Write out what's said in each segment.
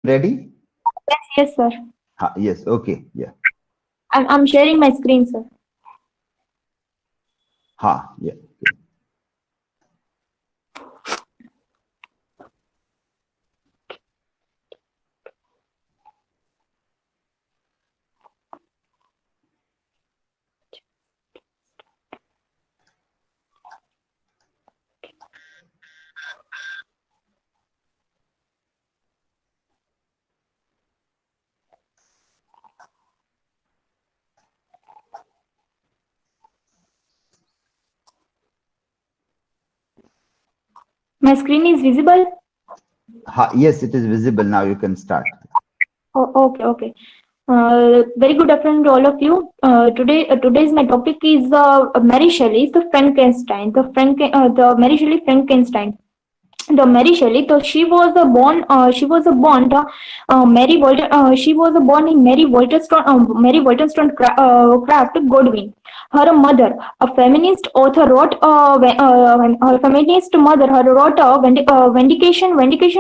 ready? Yes, yes, sir. Yes, okay, yeah. I'm sharing my screen, sir. Yeah, okay. My screen is visible. Yes, it is visible now. You can start. Oh, okay, okay. Very good afternoon to all of you. Today's my topic is Mary Shelley's The Frankenstein. The Mary Shelley Frankenstein. The Mary Shelley, so she was a born, she was born in Mary Walterstone Craft Godwin. Her mother, a feminist author, wrote, when her feminist mother, her wrote a vindication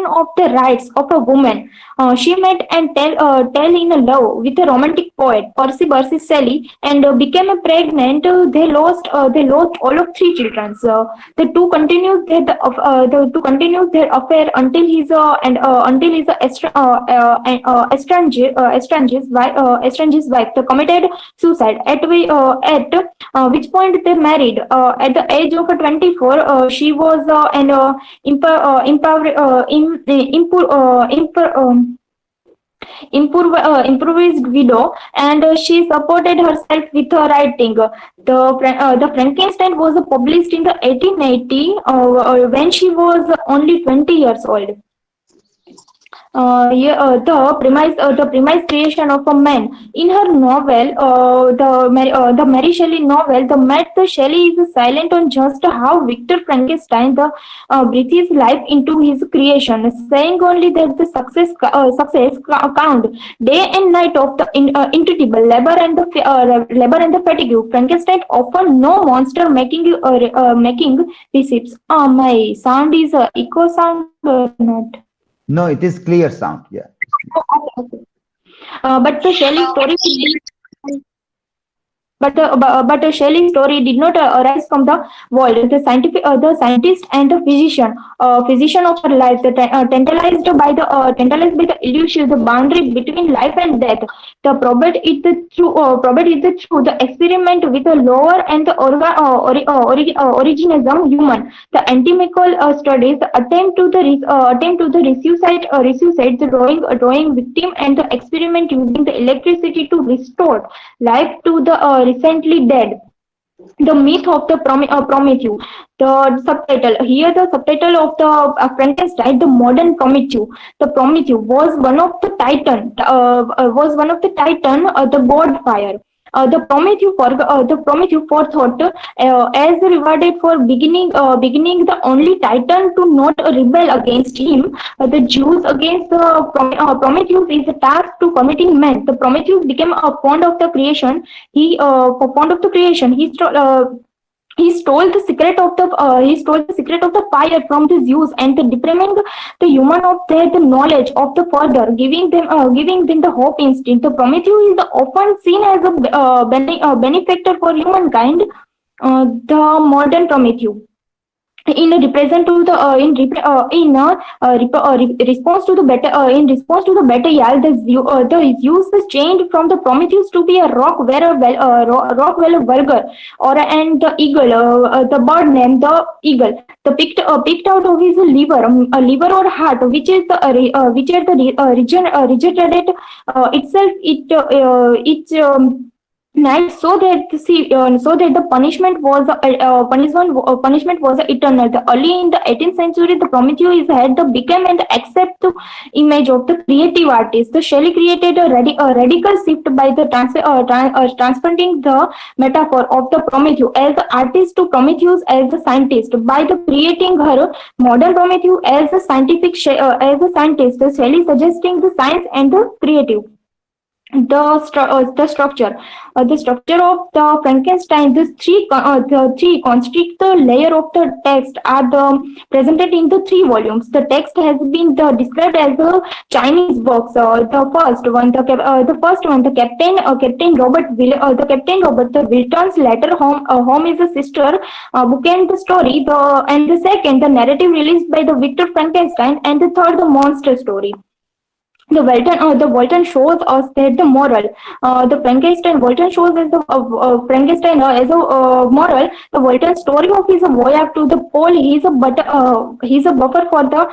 of the rights of a woman. She met and tell in a love with a romantic poet, Percy Shelley, and became pregnant. They lost all of three children. The two continued their affair until his estranged wife committed suicide. At which point they married. At the age of 24, she was an imper, impover, im, impur, impur, improvised widow, and she supported herself with her writing. The Frankenstein was published in the 1880 when she was only 20 years old. The premise creation of a man. In her novel, the Mary Shelley novel, the Matt Shelley is silent on just how Victor Frankenstein breathes his life into his creation, saying only that the success count day and night of the incredible labor and the fatigue. Frankenstein often no monster making receipts. My sound is echo sound or not? No, it is clear sound. Yeah, it's clear. Okay, okay. But the Shelley story but a Shelley story did not arise from the world. The scientist and the physician of her life, tantalized by the illusion, the boundary between life and death. The probed is the true. The experiment with the lower and the originism human. The antimical studies attempt to the resuscitate the drawing victim, and the experiment using the electricity to restore life to the recently dead. The myth of the Prometheus. The subtitle of the Frankenstein, the modern Prometheus. The Prometheus was one of the titan, the god fire. The Prometheus forethought, as rewarded for beginning the only titan to not rebel against him. The Jews against the Prometheus is a task to committing men. The Prometheus became a fond of the creation. Fond of the creation. He stole the secret of the fire from the Zeus, and the depriving the human of their the knowledge of the further, giving them the hope instinct. The Prometheus is often seen as a benefactor for humankind. The modern Prometheus in a represent to the in response to the better in response to the better yell, the use is changed from the Prometheus to be a Rockwell vulgar, or and the eagle, the bird named the eagle, the picked out of his liver, a liver or heart, which is the region regenerated itself it night, so that the punishment was eternal. The early in the 18th century, the Prometheus had the become and accept the image of the creative artist. The Shelley created a radical shift by the transplanting the metaphor of the Prometheus as the artist to Prometheus as the scientist. By the creating her modern Prometheus as the scientist, the Shelley suggesting the science and the creative. The structure, the structure of the Frankenstein, the three constrict the layer of the text are presented in the three volumes. The text has been described as a Chinese works. The first one, the Captain Robert the Wilton's letter home. Home is a sister book and the story. The second, the narrative released by the Victor Frankenstein, and the third, the monster story. The Walton shows us that the moral, the Frankenstein Walton shows as the Frankenstein as a moral. The Walton story of his voyage to the pole. He's a buffer for the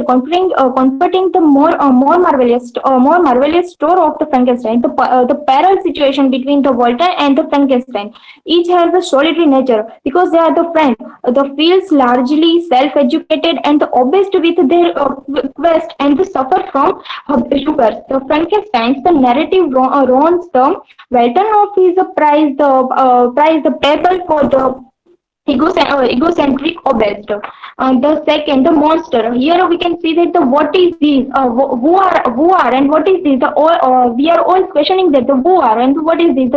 comforting the more marvelous story of the Frankenstein. The parallel situation between the Walton and the Frankenstein. Each has a solitary nature because they are the friends. The fields largely self-educated and obsessed with their quest and to suffer from sugar. The Frankenstein's the narrative runs the Welton of his prize the pebble for the egocentric obsessed. The second, the monster. Here we can see that the what is this? Who are and what is this? We are all questioning that the who are and what is this?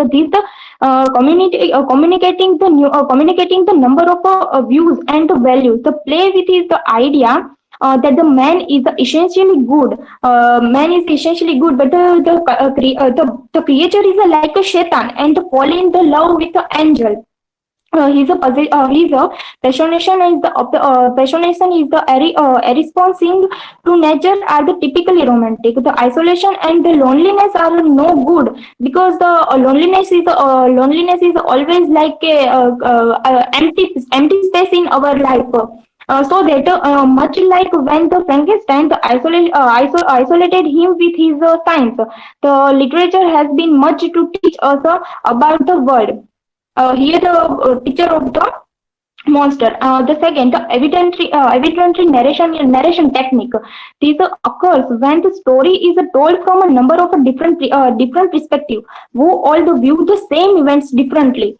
Communicating the number of views and the values. The play with is the idea that the man is essentially good. Man is essentially good, but the creature is like a shaitan and fall in the love with the angel. He's a passionation is the responding to nature are the typically romantic. The isolation and the loneliness are no good because the loneliness is always like a empty space in our life. So that much like when the Frankenstein isolated him with his science, the literature has been much to teach us about the world. Here the picture of the monster. The second, the evidently narration technique. This occurs when the story is told from a number of different perspectives, who all the view the same events differently.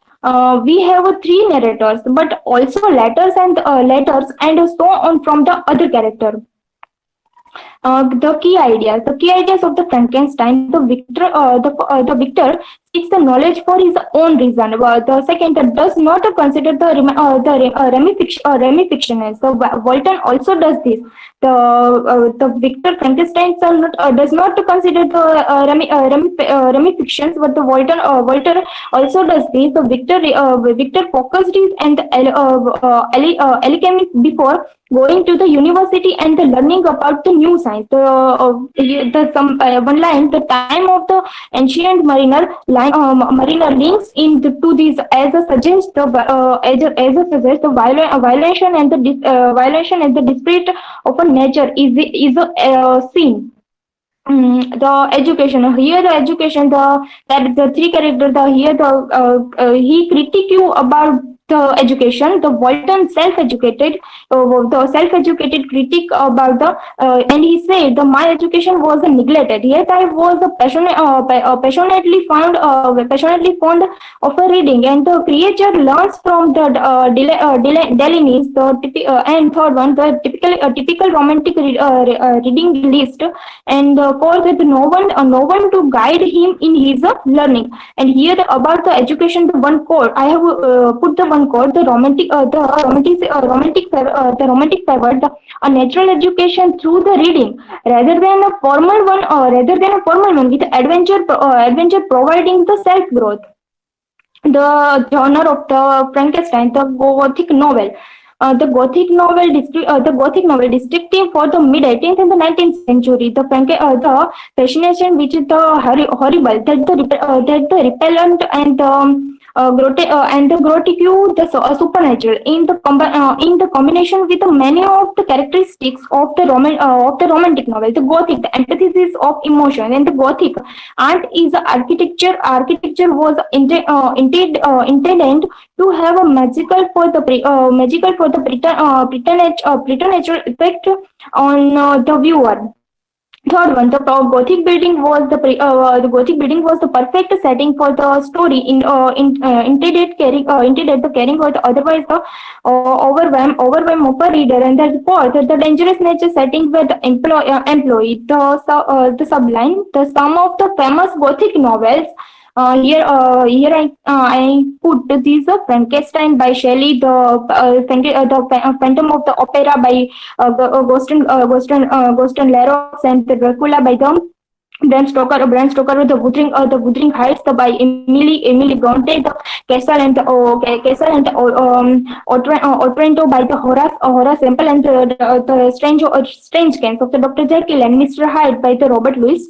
We have three narrators, but also letters and so on from the other character. The key ideas of the Frankenstein. The Victor seeks the knowledge for his own reason. The second does not consider ramifications. So Walton also does this. The Victor Frankenstein does not consider the ramifications, but the Walter also does this. The Victor focused his and alchemy before going to the university and the learning about the new science. One line, the time of the ancient mariner links into this as a suggest the violation and the dispute of a nature is a scene. The education here, the three characters. He critique you about the education. The Walton self-educated critic about and he said my education was neglected, yet I was passionately fond of a reading, and the creature learns from the Delaney's. And third one, the typical romantic reading list, and fourth, no one to guide him in his learning. And here about the education, the one code I have put the one code, the romantic favor, a natural education through the reading rather than a formal one with adventure providing the self growth. The genre of the Frankenstein, the Gothic novel. The Gothic novel distinctive for the mid 18th and the 19th century. The fascination which is the horrible, that the repellent and the grotesque, the supernatural in the combination with many of the characteristics of the romantic novel. The Gothic, the antithesis of emotion, and the Gothic art is the architecture. Architecture was intended to have a magical for the preternatural effect on the viewer. Third one, the Gothic building was the perfect setting for the story intended the caring for the otherwise the overwhelm of a reader. And the fourth, the dangerous nature setting where the employee the sublime, the sum of the famous Gothic novels. I put these Frankenstein by Shelley, the Phantom of the Opera by Goston Lerox, and the Dracula by the Bram Stoker with the Wuthering Heights by Emily Bronte, the Castle and Otranto by the Horace Semple, and the Strange Case of the Dr. Jekyll and Mr. Hyde by the Robert Louis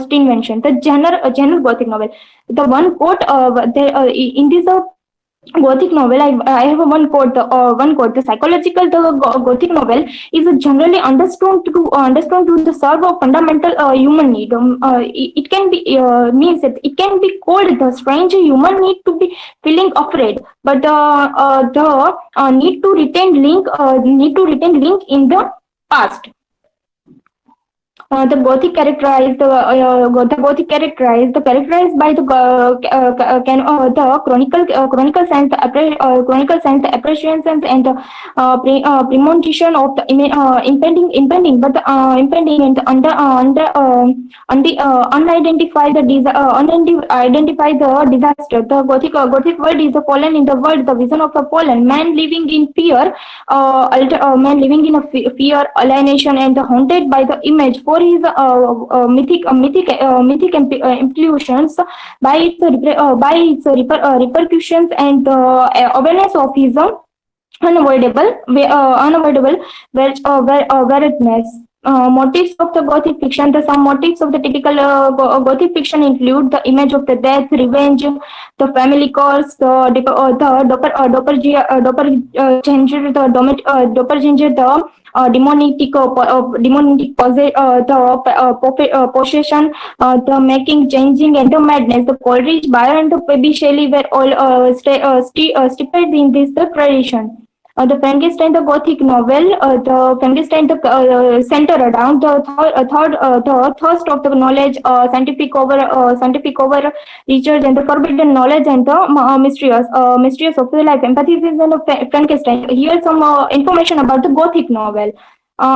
Stevenson. The genre Gothic novel. The one quote in this Gothic novel, I have one quote. The psychological Gothic novel is generally understood to the serve a fundamental human need. It can be means that it can be called the strange human need to be feeling afraid, but the need to retain link in the past. The Gothic characterized by the chronicle sense, the appreciations, and the premonition of the impending and unidentified the disaster. The Gothic world is the fallen in the world, the vision of the fallen man living in fear, fear, alienation, and haunted by the image for his mythic implications by its repercussions and awareness of his unavoidable weirdness. Motifs of the Gothic fiction. The some motifs of the typical Gothic fiction include the image of the death, revenge, the family curse, doppelganger, the possession, the making, changing, and the madness. The Coleridge, Byron, and the baby Shelley were all stipulated in this the tradition. The Frankenstein, the Gothic novel, the Frankenstein, the center around the thirst of the knowledge, scientific over research, and the forbidden knowledge, and the mysterious of the life. Empathy is in the Frankenstein. Here's some information about the Gothic novel.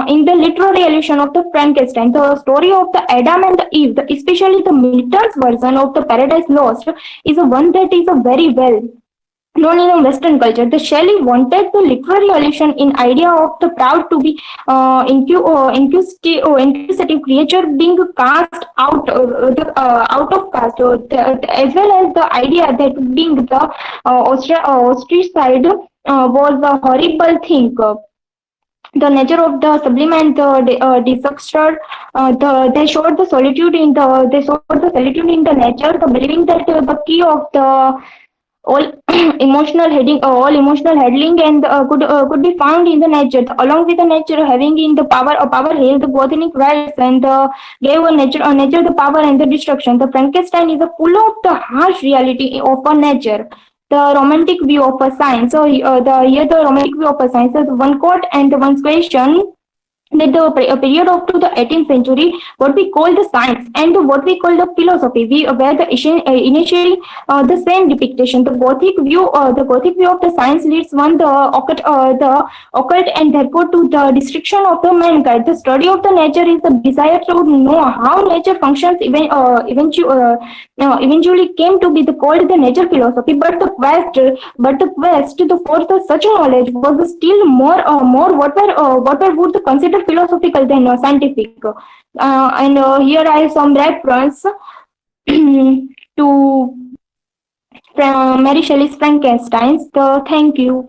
In the literary allusion of the Frankenstein, the story of the Adam and the Eve, especially the Milton's version of the Paradise Lost, is a one that is a very well known in Western culture. The Shelley wanted the literary allusion in idea of the proud to be inquisitive creature being cast out of caste, as well as the idea that being the ostracized was a horrible thing. The nature of the sublime and the disaster. They showed the solitude in the nature. The believing that the key of the all all emotional handling and could be found in the nature. Along with the nature having in the power held the Gothic rights and gave nature the power and the destruction. The Frankenstein is a full of the harsh reality of a nature. The romantic view of a science. So the romantic view of a science is one quote and one question that the period up to the 18th century, what we call the science and what we call the philosophy, where the initially the same depiction. The Gothic view of the science leads one the occult and therefore to the destruction of the mankind. The study of the nature is the desire to know how nature functions. Eventually came to be the called the nature philosophy. But the quest for the such knowledge was still more what would the consider philosophical than scientific. And here I have some reference to Mary Shelley's Frankenstein. So thank you.